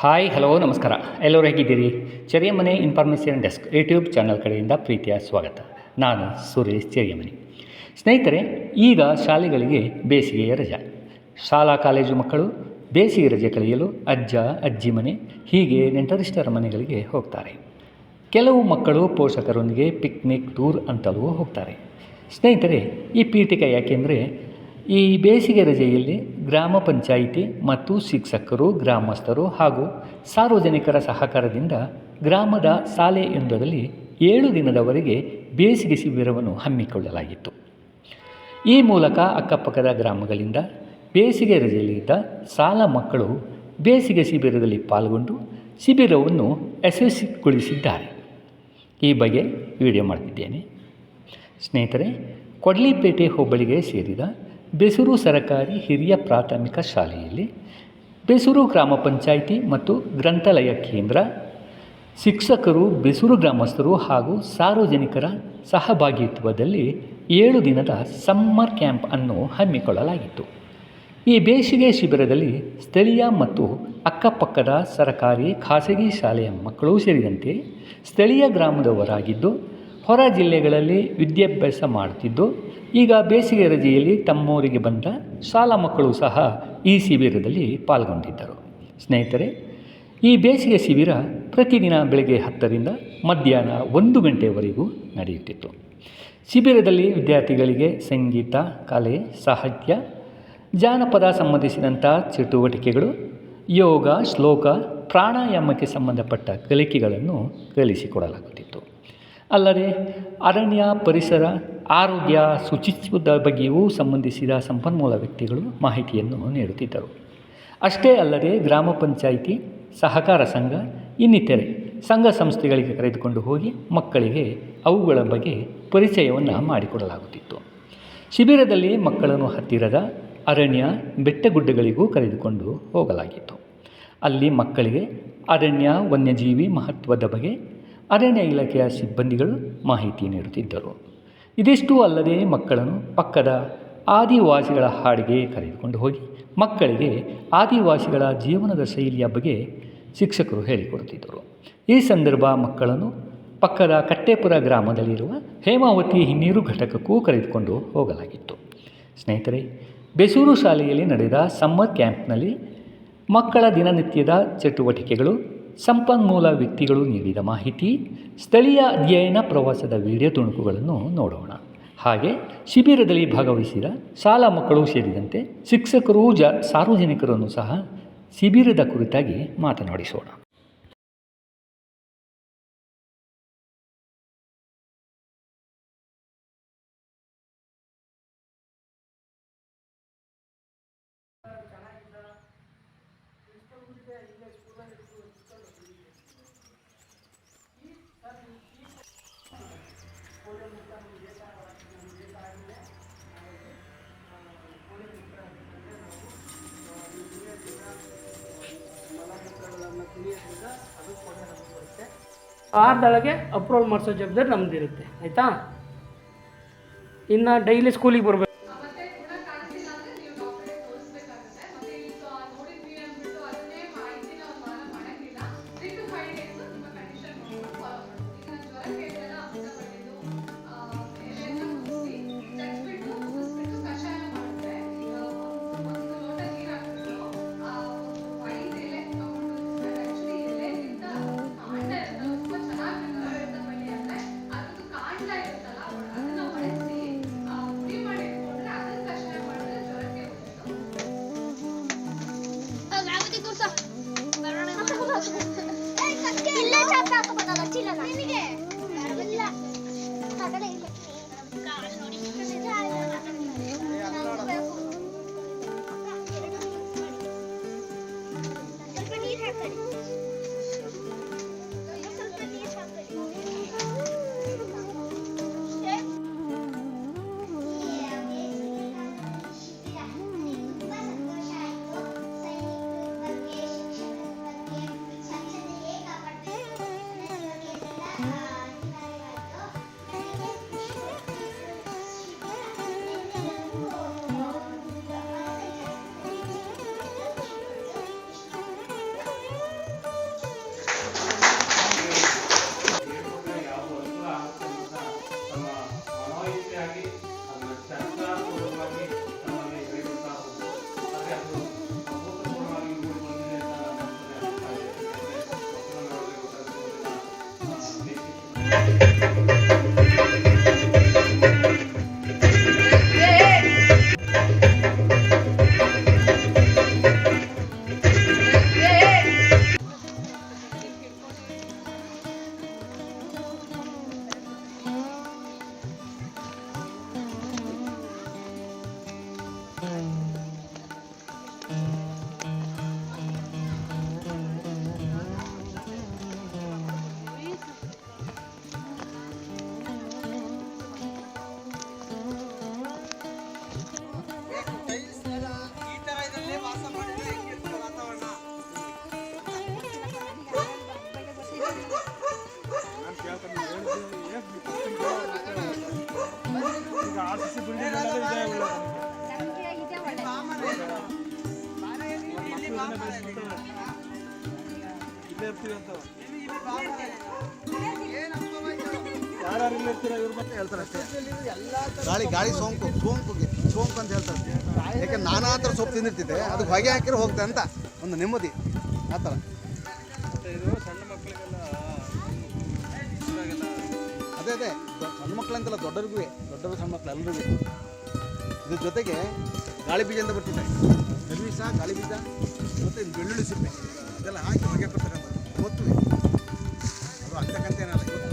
Hi hello ನಮಸ್ಕಾರ. ಎಲ್ಲರೂ ಹೇಗಿದ್ದೀರಿ? ಚೆರಿಯಮನೆ ಇನ್ಫಾರ್ಮೇಷನ್ ಡೆಸ್ಕ್ ಯೂಟ್ಯೂಬ್ ಚಾನಲ್ ಕಡೆಯಿಂದ ಪ್ರೀತಿಯ ಸ್ವಾಗತ. ನಾನು ಸುರೇಶ್ ಚೆರಿಯಮನೆ. ಸ್ನೇಹಿತರೆ, ಈಗ ಶಾಲೆಗಳಿಗೆ ಬೇಸಿಗೆಯ ರಜೆ. ಶಾಲಾ ಕಾಲೇಜು ಮಕ್ಕಳು ಬೇಸಿಗೆ ರಜೆ ಕಳೆಯಲು ಅಜ್ಜ ಅಜ್ಜಿ ಮನೆ ಹೀಗೆ ನೆಂಟರಿಷ್ಟರ ಮನೆಗಳಿಗೆ ಹೋಗ್ತಾರೆ. ಕೆಲವು ಮಕ್ಕಳು ಪೋಷಕರೊಂದಿಗೆ ಪಿಕ್ನಿಕ್ ಟೂರ್ ಅಂತಲೂ ಹೋಗ್ತಾರೆ. ಸ್ನೇಹಿತರೆ, ಈ ಪೀಠಿಕೆ ಯಾಕೆಂದರೆ ಈ ಬೇಸಿಗೆ ರಜೆಯಲ್ಲಿ ಗ್ರಾಮ ಪಂಚಾಯಿತಿ ಮತ್ತು ಶಿಕ್ಷಕರು, ಗ್ರಾಮಸ್ಥರು ಹಾಗೂ ಸಾರ್ವಜನಿಕರ ಸಹಕಾರದಿಂದ ಗ್ರಾಮದ ಶಾಲೆಯೊಂದರಲ್ಲಿ 7 ದಿನದವರೆಗೆ ಬೇಸಿಗೆ ಶಿಬಿರವನ್ನು ಹಮ್ಮಿಕೊಳ್ಳಲಾಗಿತ್ತು. ಈ ಮೂಲಕ ಅಕ್ಕಪಕ್ಕದ ಗ್ರಾಮಗಳಿಂದ ಬೇಸಿಗೆ ರಜೆಯಲ್ಲಿದ್ದ ಶಾಲಾ ಮಕ್ಕಳು ಬೇಸಿಗೆ ಶಿಬಿರದಲ್ಲಿ ಪಾಲ್ಗೊಂಡು ಶಿಬಿರವನ್ನು ಯಶಸ್ವಿಗೊಳಿಸಿದ್ದಾರೆ. ಈ ಬಗ್ಗೆ ವಿಡಿಯೋ ಮಾಡ್ತಿದ್ದೇನೆ. ಸ್ನೇಹಿತರೆ, ಕೊಡ್ಲಿಪೇಟೆ ಹೋಬಳಿಗೆ ಸೇರಿದ ಬೇಸೂರು ಸರಕಾರಿ ಹಿರಿಯ ಪ್ರಾಥಮಿಕ ಶಾಲೆಯಲ್ಲಿ ಬೇಸೂರು ಗ್ರಾಮ ಪಂಚಾಯಿತಿ ಮತ್ತು ಗ್ರಂಥಾಲಯ ಕೇಂದ್ರ, ಶಿಕ್ಷಕರು, ಬೇಸೂರು ಗ್ರಾಮಸ್ಥರು ಹಾಗೂ ಸಾರ್ವಜನಿಕರ ಸಹಭಾಗಿತ್ವದಲ್ಲಿ 7 ದಿನದ ಸಮ್ಮರ್ ಕ್ಯಾಂಪ್ ಅನ್ನು ಹಮ್ಮಿಕೊಳ್ಳಲಾಗಿತ್ತು. ಈ ಬೇಸಿಗೆ ಶಿಬಿರದಲ್ಲಿ ಸ್ಥಳೀಯ ಮತ್ತು ಅಕ್ಕಪಕ್ಕದ ಸರಕಾರಿ, ಖಾಸಗಿ ಶಾಲೆಯ ಮಕ್ಕಳು ಸೇರಿದಂತೆ ಸ್ಥಳೀಯ ಗ್ರಾಮದವರಾಗಿದ್ದು ಹೊರ ಜಿಲ್ಲೆಗಳಲ್ಲಿ ವಿದ್ಯಾಭ್ಯಾಸ ಮಾಡುತ್ತಿದ್ದು ಈಗ ಬೇಸಿಗೆ ರಜೆಯಲ್ಲಿ ತಮ್ಮೂರಿಗೆ ಬಂದ ಶಾಲಾ ಮಕ್ಕಳು ಸಹ ಈ ಶಿಬಿರದಲ್ಲಿ ಪಾಲ್ಗೊಂಡಿದ್ದರು. ಸ್ನೇಹಿತರೆ, ಈ ಬೇಸಿಗೆ ಶಿಬಿರ ಪ್ರತಿದಿನ ಬೆಳಗ್ಗೆ 10ರಿಂದ ಮಧ್ಯಾಹ್ನ 1 ಗಂಟೆಯವರೆಗೂ ನಡೆಯುತ್ತಿತ್ತು. ಶಿಬಿರದಲ್ಲಿ ವಿದ್ಯಾರ್ಥಿಗಳಿಗೆ ಸಂಗೀತ, ಕಲೆ, ಸಾಹಿತ್ಯ, ಜಾನಪದ ಸಂಬಂಧಿಸಿದಂಥ ಚಟುವಟಿಕೆಗಳು, ಯೋಗ, ಶ್ಲೋಕ, ಪ್ರಾಣಾಯಾಮಕ್ಕೆ ಸಂಬಂಧಪಟ್ಟ ಕಲಿಕೆಗಳನ್ನು ಕಲಿಸಿಕೊಡಲಾಗುತ್ತಿತ್ತು. ಅಲ್ಲದೆ ಅರಣ್ಯ, ಪರಿಸರ, ಆರೋಗ್ಯ, ಶುಚಿತ್ವದ ಬಗ್ಗೆಯೂ ಸಂಬಂಧಿಸಿದ ಸಂಪನ್ಮೂಲ ವ್ಯಕ್ತಿಗಳು ಮಾಹಿತಿಯನ್ನು ನೀಡುತ್ತಿದ್ದರು. ಅಷ್ಟೇ ಅಲ್ಲದೆ ಗ್ರಾಮ ಪಂಚಾಯಿತಿ, ಸಹಕಾರ ಸಂಘ, ಇನ್ನಿತರೆ ಸಂಘ ಸಂಸ್ಥೆಗಳಿಗೆ ಕರೆದುಕೊಂಡು ಹೋಗಿ ಮಕ್ಕಳಿಗೆ ಅವುಗಳ ಬಗ್ಗೆ ಪರಿಚಯವನ್ನು ಮಾಡಿಕೊಡಲಾಗುತ್ತಿತ್ತು. ಶಿಬಿರದಲ್ಲಿ ಮಕ್ಕಳನ್ನು ಹತ್ತಿರದ ಅರಣ್ಯ, ಬೆಟ್ಟಗುಡ್ಡಗಳಿಗೂ ಕರೆದುಕೊಂಡು ಹೋಗಲಾಗಿತ್ತು. ಅಲ್ಲಿ ಮಕ್ಕಳಿಗೆ ಅರಣ್ಯ, ವನ್ಯಜೀವಿ ಮಹತ್ವದ ಬಗ್ಗೆ ಅರಣ್ಯ ಇಲಾಖೆಯ ಸಿಬ್ಬಂದಿಗಳು ಮಾಹಿತಿ ನೀಡುತ್ತಿದ್ದರು. ಇದಿಷ್ಟು ಅಲ್ಲದೆ ಮಕ್ಕಳನ್ನು ಪಕ್ಕದ ಆದಿವಾಸಿಗಳ ಹಾಡಿಗೆ ಕರೆದುಕೊಂಡು ಹೋಗಿ ಮಕ್ಕಳಿಗೆ ಆದಿವಾಸಿಗಳ ಜೀವನದ ಶೈಲಿಯ ಬಗ್ಗೆ ಶಿಕ್ಷಕರು ಹೇಳಿಕೊಡುತ್ತಿದ್ದರು. ಈ ಸಂದರ್ಭ ಮಕ್ಕಳನ್ನು ಪಕ್ಕದ ಕಟ್ಟೇಪುರ ಗ್ರಾಮದಲ್ಲಿರುವ ಹೇಮಾವತಿ ಹಿನ್ನೀರು ಘಟಕಕ್ಕೂ ಕರೆದುಕೊಂಡು ಹೋಗಲಾಗಿತ್ತು. ಸ್ನೇಹಿತರೆ, ಬೇಸೂರು ಶಾಲೆಯಲ್ಲಿ ನಡೆದ ಸಮ್ಮರ್ ಕ್ಯಾಂಪ್ನಲ್ಲಿ ಮಕ್ಕಳ ದಿನನಿತ್ಯದ ಚಟುವಟಿಕೆಗಳು, ಸಂಪನ್ಮೂಲ ವ್ಯಕ್ತಿಗಳು ನೀಡಿದ ಮಾಹಿತಿ, ಸ್ಥಳೀಯ ಅಧ್ಯಯನ ಪ್ರವಾಸದ ವಿಡಿಯೋ ತುಣುಕುಗಳನ್ನು ನೋಡೋಣ. ಹಾಗೆ ಶಿಬಿರದಲ್ಲಿ ಭಾಗವಹಿಸಿದ ಶಾಲಾ ಮಕ್ಕಳು ಸೇರಿದಂತೆ ಶಿಕ್ಷಕರು, ಸಾರ್ವಜನಿಕರನ್ನು ಸಹ ಶಿಬಿರದ ಕುರಿತಾಗಿ ಮಾತನಾಡಿಸೋಣ. ವಾರದೊಳಗೆ ಅಪ್ರೂವಲ್ ಮಾಡಿಸೋ ಜವಾಬ್ದಾರಿ ನಮ್ಮದಿರುತ್ತೆ. ಆಯಿತಾ? ಇನ್ನು ಡೈಲಿ ಸ್ಕೂಲಿಗೆ ಬರಬೇಕು. ಗಾಳಿ ಸೋಂಕು ಅಂತ ಹೇಳ್ತಾರೆ. ಯಾಕೆ ನಾನಾ ಥರ ಸೊಪ್ಪು ತಿಂದಿರ್ತಿದ್ದೆ, ಅದು ಹೊಗೆ ಹಾಕಿರೋ ಹೋಗ್ತದೆ ಅಂತ ಒಂದು ನೆಮ್ಮದಿ ಆ ಥರ. ಅದೇ ಸಣ್ಣ ಮಕ್ಕಳಂತಲ್ಲ, ದೊಡ್ಡರಿಗೂ ಸಣ್ಣ ಮಕ್ಕಳು ಎಲ್ಲರಿಗೂ. ಇದ್ರ ಜೊತೆಗೆ ಗಾಳಿ ಬೀಜ ಅಂತ ಬರ್ತಿದೆ, ಕರಿಬೀಜ, ಗಾಳಿ ಬೀಜ ಮತ್ತು ಬೆಳ್ಳುಳ್ಳಿ ಸಿಪ್ಪೆ ಇದೆಲ್ಲ ಹಾಕಿ ಹೊಗೆ ಕೊಡ್ತಾರೆ ಅಂತ ಗೊತ್ತು. ಅದು ಅಂತಕ್ಕಂತೇನಲ್ಲ, ಗೊತ್ತು.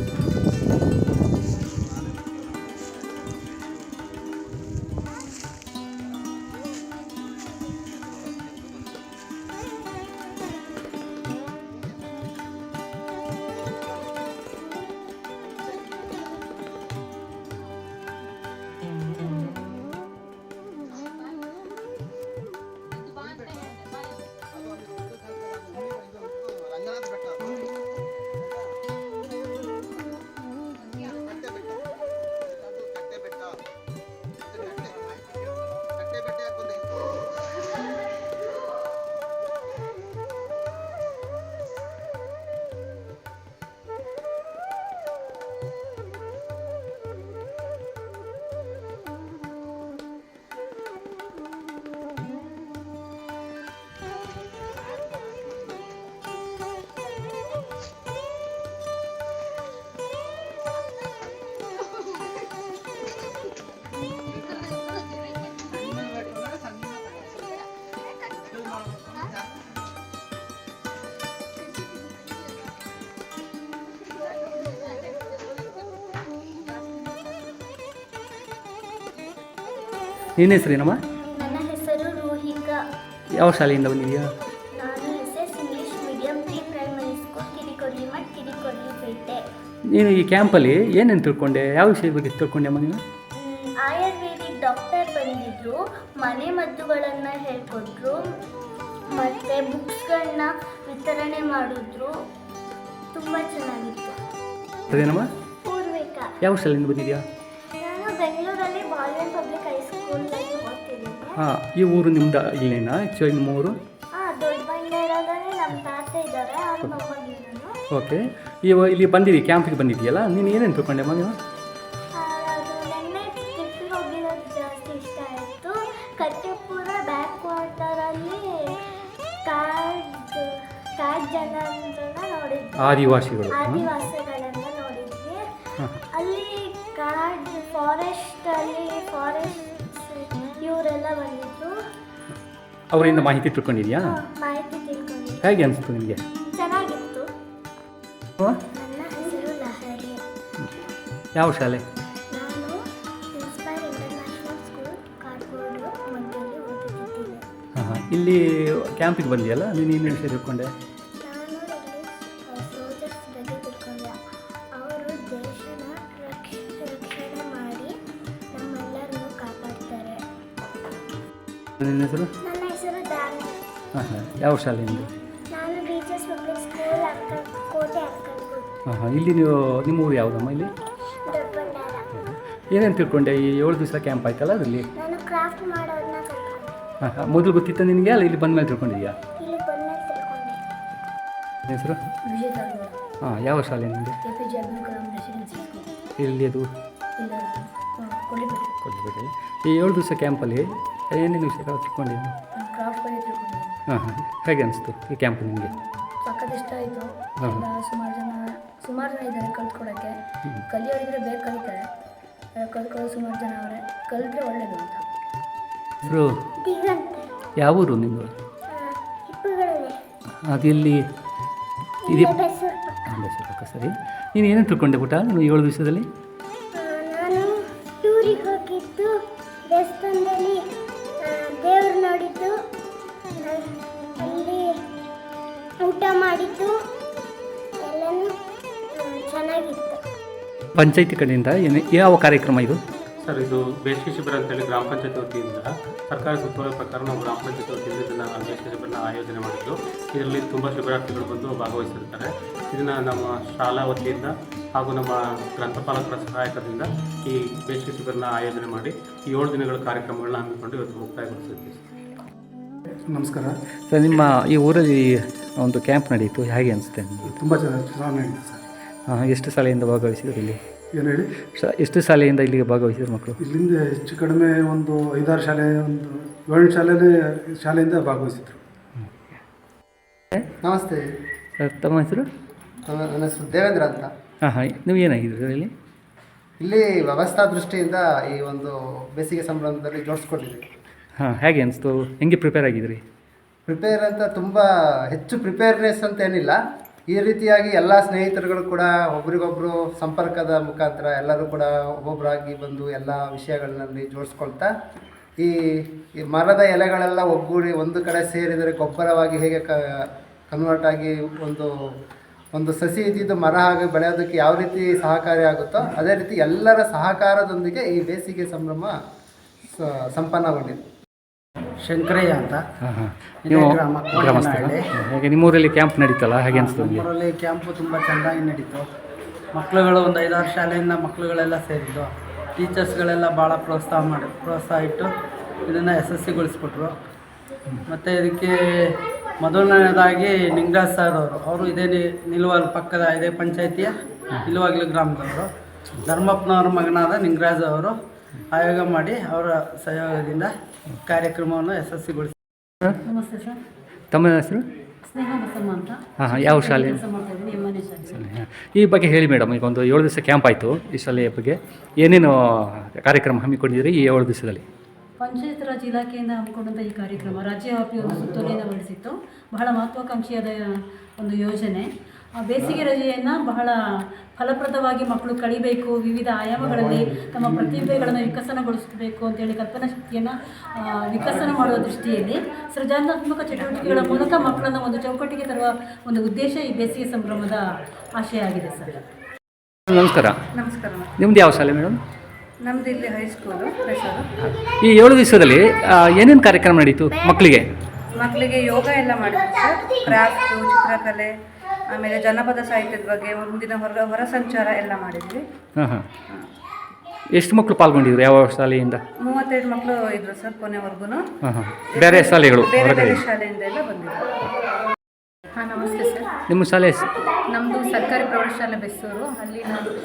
ನಿನ್ನ ಹೆಸರೇನಮ್ಮ? ನನ್ನ ಹೆಸರು ರೋಹಿಕಾ. ಯಾವ ಶಾಲೆಯಿಂದ ಬಂದಿದೆಯಾ? ನಾನು SS English medium pre primary school Kirikodlimath, Kirikodlipete. ನೀನು ಈ ಕ್ಯಾಂಪಲ್ಲಿ ಏನೇನು ತಿಳ್ಕೊಂಡೆ? ಯಾವ ವಿಷಯದ ಬಗ್ಗೆ ತಿಳ್ಕೊಂಡೆಮ್ಮ ನೀನು? ಆಯುರ್ವೇದಿಕ್ ಡಾಕ್ಟರ್ ಬಂದಿದ್ದರು, ಮನೆ ಮದ್ದುಗಳನ್ನು ಹೇಳ್ಕೊಟ್ರು, ಮತ್ತು ಬುಕ್ಸ್ಗಳನ್ನ ವಿತರಣೆ ಮಾಡಿದ್ರು. ತುಂಬ ಚೆನ್ನಾಗಿತ್ತು. ಅದೇನಮ್ಮ? ಪೂರ್ವಿಕಾ. ಯಾವ ಶಾಲೆಯಿಂದ ಬಂದಿದೆಯಾ? ನಾನು ಬೆಂಗಳೂರಲ್ಲಿ ಬಾಲ್ಯನ್ ಪಬ್ಲಿಕ್ ಹೈಸ್ಕೂಲಲ್ಲಿ ಓದ್ತಿದ್ದೀನಿ. ಹಾಂ, ಈ ಊರು ನಿಮ್ದು ಇಲ್ಲೇನಾ? ಆ್ಯಕ್ಚುಲಿ ನಿಮ್ಮ ಊರು? ಹಾಂ, ದೊಡ್ಡ ಬಂಡೇರದಲ್ಲಿ ನಮ್ಮ ತಾತ ಇದ್ದಾರೆ, ಅವ್ರ ಮೊಮ್ಮಗಳು ನಾನು. ಓಕೆ. ಇಲ್ಲಿ ಬಂದಿದ್ದೀವಿ, ಕ್ಯಾಂಪಿಗೆ ಬಂದಿದೆಯಲ್ಲ, ನೀನು ಏನೇನು ತಿಳ್ಕೊಂಡೆಮ್ಮ ನೀನು? ಅದು ನೆನ್ನೆ ಟ್ರಿಪ್ಪಿಗೆ ಹೋಗಿರೋದು ಜಾಸ್ತಿ ಇಷ್ಟ ಆಯಿತು. ಕಟ್ಟೆಪುರ ಬ್ಯಾಕ್ ವಾಟರಲ್ಲಿ ಕಾಡ್ ಜನರನ್ನ ನೋಡಿದ್ವಿ, ಆದಿವಾಸಿಗಳು. ಆದಿವಾಸಿಗಳನ್ನ ನೋಡಿದ್ವಿ. ಅಲ್ಲಿ ಫಾರೆಸ್ಟ್ ಇವರೆಲ್ಲ ಬಂದಿದ್ರು. ಅವರಿಂದ ಮಾಹಿತಿ ತಿಳ್ಕೊಂಡಿದ್ಯಾ? ಮಾಹಿತಿ ತಿಳ್ಕೊಂಡಿದ್ವಿ. ಹೇಗೆ ಅನಿಸ್ತು ನಿಮಗೆ? ಚೆನ್ನಾಗಿತ್ತು. ಹಾಂ, ನನ್ನ ಹೆಸರು ಲಹರಿ. ಯಾವ ಶಾಲೆ? ನಾನು ಇನ್ಸ್ಪೈರ್ ಇಂಟರ್ನ್ಯಾಷನಲ್ ಸ್ಕೂಲ್ ಕಾರ್ಬೋರ್ಡ್ ಮಧ್ಯದಲ್ಲಿ ಓದುತ್ತಿದ್ದೇನೆ. ಹಾಂ, ಇಲ್ಲಿ ಕ್ಯಾಂಪಿಗೆ ಬಂದಿಯಲ್ಲ, ನೀನು ಏನು ವಿಷಯ ತಿಳ್ಕೊಂಡೆ? ನಾನು ಇಲ್ಲಿ ಸೋಲ್ಜರ್ಸ್ ಬಗ್ಗೆ ತಿಳ್ಕೊಂಡೆ. ಅವರು ದೇಶನ ರಕ್ಷಣೆ ಮಾಡಿ ನಮ್ಮೆಲ್ಲರನ್ನು ಕಾಪಾಡ್ತಾರೆ. ನಿನ್ನ ಹೆಸರು? ನನ್ನ ಹೆಸರು ದಾನ. ಹಾಂ, ಯಾವ ಶಾಲೆಯಿಂದ? ನಾನು BGS ಪಬ್ಲಿಕ್ ಸ್ಕೂಲ್ ಕೋಟೆ ಅಕ್ಕಲ್ಕೋಟೆ. ಹಾಂ, ಇಲ್ಲಿ ನೀವು ನಿಮ್ಮ ಊರು ಯಾವುದಮ್ಮ? ಇಲ್ಲಿ ದೊಡ್ಡಬಳ್ಳಾರ. ಏನೇನು ತಿಳ್ಕೊಂಡೆ? ಈ 7 ದಿವಸ ಕ್ಯಾಂಪ್ ಆಯ್ತಲ್ಲ ಅದರಲ್ಲಿ? ನಾನು ಕ್ರಾಫ್ಟ್ ಮಾಡೋದನ್ನ ಕಲ್ತ್ಕೊಂಡೆ. ಹಾಂ, ಮೊದಲು ಗೊತ್ತಿತ್ತ ನಿನಗೆ, ಅಲ್ಲ ಇಲ್ಲಿ ಬಂದಮೇಲೆ ತಿಳ್ಕೊಂಡಿದ್ಯಾ? ಇಲ್ಲಿ ಬಂದ್ಮೇಲೆ ತಿಳ್ಕೊಂಡೆ. ನಿನ್ನ ಹೆಸರು? ವಿಜಯ್ ಕಾರವಾರ. ಹಾಂ, ಯಾವ ಶಾಲೆ ನಿಮಗೆ? APJ Abdul Kalam residency school. ಎಲ್ಲಿ ಅದು? ಇಲ್ಲ, ಕೊಲ್ಲಿಪೇಟೆ. ಕೊಡಬೇಡಿ. ಈ 7 ದಿವಸ ಕ್ಯಾಂಪಲ್ಲಿ ಏನೇನು ವಿಷಯ ತಿಳ್ಕೊಂಡಿದ್ದೀನಿ? ಕ್ರಾಫ್ಟ್ ಬಗ್ಗೆ ತಿಳ್ಕೊಂಡಿದ್ದೀನಿ. ಹಾಂ, ಹೇಗೆ ಅನಿಸ್ತು ಈ ಕ್ಯಾಂಪ್ ನಿಮಗೆ? ಸಖತ್ ಇಷ್ಟ ಆಯಿತು. ಹಾಂ. ಸುಮಾರು ಜನ ಸುಮಾರು ಜನ ಇದ್ದಾರೆ ಕಲ್ತ್ಕೊಳಕ್ಕೆ. ಕಲಿಯೋರಿದ್ರೆ ಬೇಗ ಕಲಿತಾರೆ, ಕಲ್ತ್ಕೊಳ್ಳೋ ಸುಮಾರು ಜನ ಅವರೇ. ಕಲಿತ್ರೆ ಒಳ್ಳೇದು ಅಂತ. ಹೆಸರು ಯಾವ ಊರು ನಿಮ್ಮದು? ಅದೆಲ್ಲಿ ಇದೆ? ಬೇಸೂರಕ್ಕ. ಸರಿ, ನೀನು ಏನೇನು ತಿಳ್ಕೊಂಡೆ ಪುಟ್ಟ ನೀವು 7 ದಿವಸದಲ್ಲಿ? ನಾನು ಟೂರಿಗೆ ಹೋಗಿದ್ದು, ದೇವಸ್ಥಾನದಲ್ಲಿ ದೇವ್ರು ನೋಡಿದ್ದು, ಅಲ್ಲಿ ಊಟ ಮಾಡಿದ್ದು ಎಲ್ಲನೂ ಚೆನ್ನಾಗಿತ್ತು. ಪಂಚಾಯತಿ ಕಡೆಯಿಂದ ಯಾವ ಕಾರ್ಯಕ್ರಮ ಇದು? ಸರ್, ಇದು ಬೇಸಿಗೆ ಶಿಬಿರ ಅಂತೇಳಿ ಗ್ರಾಮ ಪಂಚಾಯತ್ ವತಿಯಿಂದ ಸರ್ಕಾರಿ ಸುತ್ತೋಲೆ ಪ್ರಕಾರ ನಾವು ಗ್ರಾಮ ಪಂಚಾಯತ್ ವತಿಯಿಂದ ಇದನ್ನು ಬೇಸಿಗೆ ಶಿಬಿರನ ಆಯೋಜನೆ ಮಾಡಿದ್ದು. ಇದರಲ್ಲಿ ತುಂಬ ಶಿಬಿರಾರ್ಥಿಗಳು ಬಂದು ಭಾಗವಹಿಸಿರ್ತಾರೆ. ಇದನ್ನು ನಮ್ಮ ಶಾಲಾ ವತಿಯಿಂದ ಹಾಗೂ ನಮ್ಮ ಗ್ರಂಥಪಾಲಕರ ಸಹಾಯಕದಿಂದ ಈ ಬೇಸಿಗೆ ಶಿಬಿರನ ಆಯೋಜನೆ ಮಾಡಿ ಈ 7 ದಿನಗಳ ಕಾರ್ಯಕ್ರಮಗಳನ್ನ ಹಮ್ಮಿಕೊಂಡು ಇವತ್ತು ಮುಕ್ತಾಯಗೊಳಿಸಿದ್ದೀವಿ. ನಮಸ್ಕಾರ ಸರ್, ನಿಮ್ಮ ಈ ಊರಲ್ಲಿ ಒಂದು ಕ್ಯಾಂಪ್ ನಡೆಯಿತು, ಹೇಗೆ ಅನಿಸುತ್ತೆ ನಿಮಗೆ? ತುಂಬ ಚೆನ್ನಾಗಿದೆ ಸರ್. ಎಷ್ಟು ಶಾಲೆಯಿಂದ ಭಾಗವಹಿಸಿದ್ರು ಇಲ್ಲಿ? ಏನು ಹೇಳಿ? ಎಷ್ಟು ಶಾಲೆಯಿಂದ ಇಲ್ಲಿಗೆ ಭಾಗವಹಿಸಿದ್ರು ಮಕ್ಕಳು? ಇಲ್ಲಿಂದ ಹೆಚ್ಚು ಕಡಿಮೆ ಒಂದು 5-6 ಶಾಲೆ, ಒಂದು 7 ಶಾಲೆಯಿಂದ ಭಾಗವಹಿಸಿದ್ರು. ನಮಸ್ತೆ ಸರ್, ತಮ್ಮ ಹೆಸರು? ನನ್ನ ಹೆಸರು ದೇವೇಂದ್ರ ಅಂತ. ಹಾಂ, ನೀವು ಏನಾಗಿದ್ದೀರಿ ಇಲ್ಲಿ? ಇಲ್ಲಿ ವ್ಯವಸ್ಥಾ ದೃಷ್ಟಿಯಿಂದ ಈ ಒಂದು ಬೇಸಿಗೆ ಸಂಭ್ರಮದಲ್ಲಿ ಜೋಡಿಸ್ಕೊಂಡಿದ್ದೀವಿ. ಹೇಗೆ ಅನಿಸ್ತು? ಹೆಂಗೆ ಪ್ರಿಪೇರ್ ಆಗಿದ್ರಿ? ಪ್ರಿಪೇರ್ ಅಂತ ತುಂಬ ಹೆಚ್ಚು ಪ್ರಿಪೇರ್ನೆಸ್ ಅಂತ ಏನಿಲ್ಲ. ಈ ರೀತಿಯಾಗಿ ಎಲ್ಲ ಸ್ನೇಹಿತರುಗಳು ಕೂಡ ಒಬ್ರಿಗೊಬ್ಬರು ಸಂಪರ್ಕದ ಮುಖಾಂತರ ಎಲ್ಲರೂ ಕೂಡ ಒಬ್ಬೊಬ್ಬರಾಗಿ ಬಂದು ಎಲ್ಲ ವಿಷಯಗಳಲ್ಲಿ ಜೋಡಿಸ್ಕೊಳ್ತಾ ಈ ಮರದ ಎಲೆಗಳೆಲ್ಲ ಒಗ್ಗೂಡಿ ಒಂದು ಕಡೆ ಸೇರಿದರೆ ಗೊಬ್ಬರವಾಗಿ ಹೇಗೆ ಕನ್ವರ್ಟ್ ಆಗಿ ಒಂದು ಸಸಿ ಇದ್ದಿದ್ದು ಮರ ಆಗಿ ಬೆಳೆಯೋದಕ್ಕೆ ಯಾವ ರೀತಿ ಸಹಕಾರಿಯಾಗುತ್ತೋ ಅದೇ ರೀತಿ ಎಲ್ಲರ ಸಹಕಾರದೊಂದಿಗೆ ಈ ಬೇಸಿಗೆ ಸಂಭ್ರಮ ಸಂಪನ್ನಗೊಂಡಿದೆ. ಶಂಕರಯ್ಯ ಅಂತ. ನೀವು ಗ್ರಾಮಸ್ಥರ? ಹಾಗೆ ನಿಮ್ಮೂರಲ್ಲಿ ಕ್ಯಾಂಪ್ ನಡೀತಲ್ಲ, ಹಾಗೆ ಅನಿಸ್ತು ನಿಮಗೆ? ನಮ್ಮೂರಲ್ಲಿ ಕ್ಯಾಂಪು ತುಂಬ ಚೆನ್ನಾಗಿ ನಡೀತು. ಮಕ್ಕಳುಗಳು ಒಂದು 5-6 ಶಾಲೆಯಿಂದ ಮಕ್ಕಳುಗಳೆಲ್ಲ ಸೇರಿದ್ದು. ಟೀಚರ್ಸ್ಗಳೆಲ್ಲ ಭಾಳ ಪ್ರೋತ್ಸಾಹ ಇಟ್ಟು ಇದನ್ನು ಯಶಸ್ವಿಗೊಳಿಸ್ಬಿಟ್ರು. ಮತ್ತು ಇದಕ್ಕೆ ಮೊದಲನೇದಾಗಿ ನಿಂಗರಾಜ್ ಸರ್ ಅವರು ಇದೇ ನಿಲುವಾಗಲು ಪಕ್ಕದ ಇದೇ ಪಂಚಾಯಿತಿಯ ನಿಲುವಾಗಲು ಗ್ರಾಮದವರು. ಧರ್ಮಪ್ಪನವರ ಮಗನಾದ ನಿಂಗರಾಜ್ ಅವರು ಆಯೋಗ ಮಾಡಿ ಅವರ ಸಹಯೋಗದಿಂದ ಕಾರ್ಯಕ್ರಮವನ್ನು ಯಶಸ್ವಿಗೊಳಿಸಿ. ನಮಸ್ತೆ ಸರ್. ತಮ್ಮ ಹೆಸರು? ಸ್ನೇಹ ಬಸಮ್ಮ ಅಂತ. ಯಾವ ಶಾಲೆ? ಶಾಲೆ. ಈ ಬಗ್ಗೆ ಹೇಳಿ ಮೇಡಮ್. ಈಗ ಒಂದು 7 ದಿವಸ ಕ್ಯಾಂಪ್ ಆಯಿತು. ಈ ಶಾಲೆಯ ಬಗ್ಗೆ ಏನೇನು ಕಾರ್ಯಕ್ರಮ ಹಮ್ಮಿಕೊಂಡಿದ್ದೀರಿ ಈ 7 ದಿವಸದಲ್ಲಿ? ಪಂಚಾಯತ್ ರಾಜ್ ಇಲಾಖೆಯಿಂದ ಹಮ್ಮಿಕೊಂಡಂಥ ಈ ಕಾರ್ಯಕ್ರಮ ರಾಜ್ಯವ್ಯಾಪಿ ಒಂದು ಸುತ್ತೋಲೆಯನ್ನು ಹೊರಡಿಸಿತ್ತು. ಬಹಳ ಮಹತ್ವಾಕಾಂಕ್ಷಿಯಾದ ಒಂದು ಯೋಜನೆ. ಬೇಸಿಗೆ ರಜೆಯನ್ನು ಬಹಳ ಫಲಪ್ರದವಾಗಿ ಮಕ್ಕಳು ಕಳಿಬೇಕು, ವಿವಿಧ ಆಯಾಮಗಳಲ್ಲಿ ತಮ್ಮ ಪ್ರತಿಭೆಗಳನ್ನು ವಿಕಸನಗೊಳಿಸಬೇಕು ಅಂತೇಳಿ ಕಲ್ಪನಾ ಶಕ್ತಿಯನ್ನು ವಿಕಸನ ಮಾಡುವ ದೃಷ್ಟಿಯಲ್ಲಿ ಸೃಜನಾತ್ಮಕ ಚಟುವಟಿಕೆಗಳ ಮೂಲಕ ಮಕ್ಕಳನ್ನು ಒಂದು ಚೌಕಟ್ಟಿಗೆ ತರುವ ಒಂದು ಉದ್ದೇಶ ಈ ಬೇಸಿಗೆ ಸಂಭ್ರಮದ ಆಶಯ ಆಗಿದೆ ಸರ್. ನಮಸ್ಕಾರ. ನಮಸ್ಕಾರ. ನಿಮ್ದು ಯಾವ ಶಾಲೆ ಮೇಡಮ್? ನಮ್ಮದು ಇಲ್ಲಿ ಹೈಸ್ಕೂಲು ಪ್ರೆಷರು. ಈ 7 ದಿವಸದಲ್ಲಿ ಏನೇನು ಕಾರ್ಯಕ್ರಮ ನಡೀತು ಮಕ್ಕಳಿಗೆ? ಮಕ್ಕಳಿಗೆ ಯೋಗ ಎಲ್ಲ ಮಾಡಿದ್ವಿ ಸರ್. ಕ್ರಾಫ್ಟು, ಚಿತ್ರಕಲೆ, ಆಮೇಲೆ ಜನಪದ ಸಾಹಿತ್ಯದ ಬಗ್ಗೆ ಒಂದಿನ ಹೊರ ಸಂಚಾರ ಎಲ್ಲ ಮಾಡಿದ್ವಿ. ಹಾಂ. ಎಷ್ಟು ಮಕ್ಕಳು ಪಾಲ್ಗೊಂಡಿದ್ರು ಯಾವ ಶಾಲೆಯಿಂದ? 32 ಮಕ್ಕಳು ಇದ್ರು ಸರ್ ಕೊನೆವರೆಗೂ. ಬೇರೆ ಶಾಲೆಗಳು? ಬೇರೆ ಶಾಲೆಯಿಂದ ಎಲ್ಲ ಬಂದಿದ್ರು. ನಮಸ್ತೆ ಸರ್. ನಿಮ್ಮ ಶಾಲೆ ಹೆಸರು? ನಮ್ಮದು ಸರ್ಕಾರಿ ಪ್ರೌಢಶಾಲೆ ಬೆಸ್ಸೂರು. ಅಲ್ಲಿ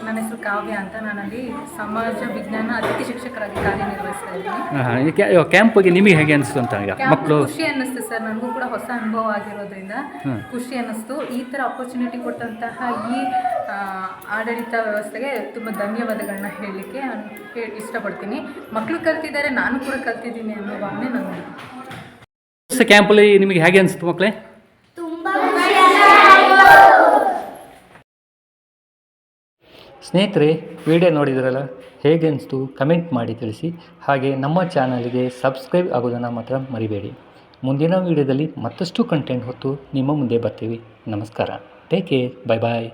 ನನ್ನ ಹೆಸರು ಕಾವ್ಯ ಅಂತ. ನಾನಲ್ಲಿ ಸಮಾಜ ವಿಜ್ಞಾನ ಅತಿಥಿ ಶಿಕ್ಷಕರಾಗಿ ಕಾರ್ಯನಿರ್ವಹಿಸ್ತಾ ಇದ್ದೀನಿ. ಕ್ಯಾಂಪ್ ಬಗ್ಗೆ ನಿಮಗೆ ಹೇಗೆ ಅನಿಸ್ತು ಅಂತ? ಈಗ ಮಕ್ಕಳು ಖುಷಿ ಅನ್ನಿಸ್ತು ಸರ್. ನನಗೂ ಕೂಡ ಹೊಸ ಅನುಭವ ಆಗಿರೋದ್ರಿಂದ ಖುಷಿ ಅನ್ನಿಸ್ತು. ಈ ಥರ ಅಪರ್ಚುನಿಟಿ ಕೊಟ್ಟಂತಹ ಈ ಆಡಳಿತ ವ್ಯವಸ್ಥೆಗೆ ತುಂಬ ಧನ್ಯವಾದಗಳನ್ನ ಹೇಳಲಿಕ್ಕೆ ಇಷ್ಟಪಡ್ತೀನಿ. ಮಕ್ಕಳು ಕಲ್ತಿದ್ದಾರೆ, ನಾನು ಕೂಡ ಕಲ್ತಿದ್ದೀನಿ ಅನ್ನೋ ಭಾವನೆ ನನಗೆ. ಕ್ಯಾಂಪಲ್ಲಿ ನಿಮಗೆ ಹೇಗೆ ಅನಿಸ್ತು ಮಕ್ಕಳೇ? ಸ್ನೇಹಿತರೆ, ವಿಡಿಯೋ ನೋಡಿದ್ರಲ್ಲ, ಹೇಗೆ ಅನಿಸ್ತು ಕಮೆಂಟ್ ಮಾಡಿ ತಿಳಿಸಿ. ಹಾಗೆ ನಮ್ಮ ಚಾನಲ್ಗೆ ಸಬ್ಸ್ಕ್ರೈಬ್ ಆಗೋದನ್ನು ಮಾತ್ರ ಮರಿಬೇಡಿ. ಮುಂದಿನ ವಿಡಿಯೋದಲ್ಲಿ ಮತ್ತಷ್ಟು ಕಂಟೆಂಟ್ ಹೊತ್ತು ನಿಮ್ಮ ಮುಂದೆ ಬರ್ತೀವಿ. ನಮಸ್ಕಾರ. Take care. ಬಾಯ್ ಬಾಯ್.